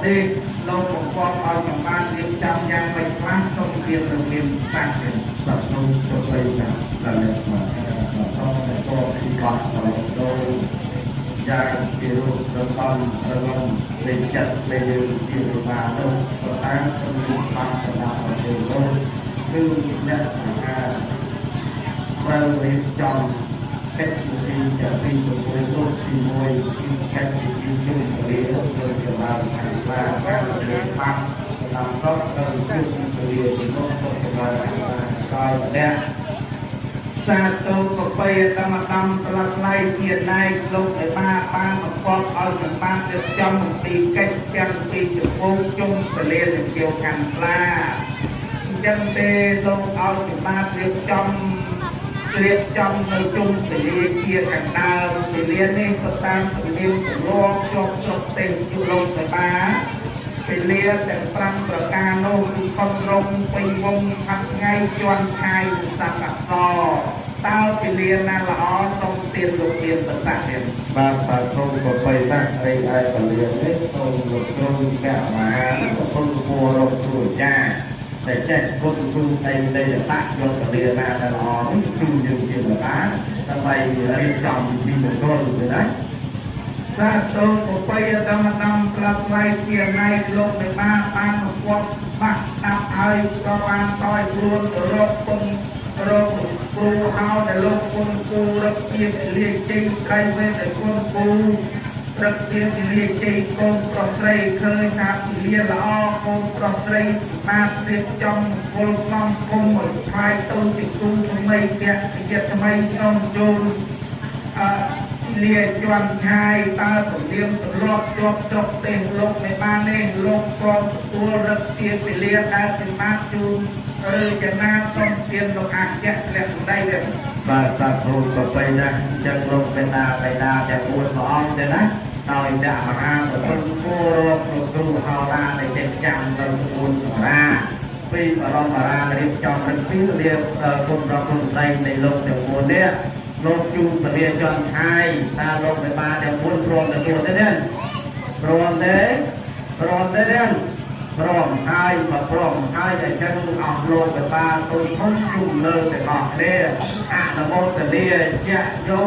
ទេលោកបង្គាប់ឲ្យសម្បានរៀបចំយ៉ាងមិនខ្លះសូមរៀបទៅមានសាច់ទៀតបាទក្នុងប្រពៃណីដល់នេះបាទសូមតែក៏ពីបាត់ដល់ដោយយ៉ាងជារូបរបស់រលំលេខចិត្តលេខជារបស់នោះប្រតាមជំនុំបាត់សម្រាប់ប្រជុំលោកគឺអ្នកត្រូវរៀបចំកិច្ចពិធីជាពីជាមួយលោកទី1គឺកិច្ចពិធីជុំគ្នាលោកជាបានខាងខ្លះការរៀបបាត់តាមរត់ទៅជុំគ្នាជាមួយលោកជាបានក្រោយអ្នកសាទរប្រពៃតាមតាមស្លាប់ថ្លៃជាណៃលោកឯបានបង្កប់ឲ្យសម្បានរៀបចំអំពីកិច្ចទាំងពីចំពោះជុំពលានជាខាងខ្លះអញ្ចឹងទេលោកឲ្យសម្បានរៀបចំនៅជុំពលាជាកណ្ដាលពលានេះក៏តាមជំនាញទម្លាប់ជាប់ស្រុកទេយុលោកទៅបានពលាទាំង5ប្រការនោះគឺខុសរងពេញវងខាត់ថ្ងៃជន់ខាយសត្វអក្សរតើពលាណាល្អសូមទានលោកទានប្រសាទទៀតបាទក្នុងប្រពៃណីអីឯពលានេះសូមលោកគ្រូកែមហាប្រពន្ធពួររកគ្រូអាចារ្យតែចេះគុណគ្រូនៃតាក់យកពលាណាដែលល្អនេះគឺយើងជាបតាដើម្បីរៀបចំពីមង្គលទៅណាសាទរប្រពៃតាមតាមក្លាប់ថ្លៃជាណៃលោកដែលបានប្រកបបាក់ដាក់ឲ្យក៏បានតយព្រួនរកគុណរកគ្រូហៅដែលលោកគុណគូរកជាលាជ័យត្រៃវេទឲ្យគុណគូរកជាលាជ័យកូនប្រុសស្រីឃើញថាពលាល្អកូនប្រុសស្រីបានរៀបចំគល់សំគុំឲ្យខ្លាយទៅជាគូថ្មីភក្តិជាថ្មីក្នុងជូនលាជន់ឆាយតើពលាទម្លាប់ជាប់ស្រុកទេសលោកនៃបាននេះលោកព្រមទទួលរឹកជាពលាដែលសម្បត្តិជូនឬចំណាសូមទានលោកអគ្គធ្លាក់សម្ដីទៀតបាទតាគ្រូប្រពៃណាស់អញ្ចឹងលោកបេតាទាំង4ព្រះអង្គទេណាដោយអ្នកមហាប្រពន្ធគួររកគ្រូហោរាដែលចេះចាំទៅ4រាពីបរមរារៀបចំរឹកពីរៀបគុណរបស់គុណដីនៃលោកទាំង4នេះលោកជួនពលាចន់ខាយថាលោកបេតាទាំង4ព្រមទទួលទេណាព្រមទេព្រមហើយតែចឹងអស់លោកបេតាទុយធំជុំលើទាំងអស់គ្នាអនុមោទនាជាយោ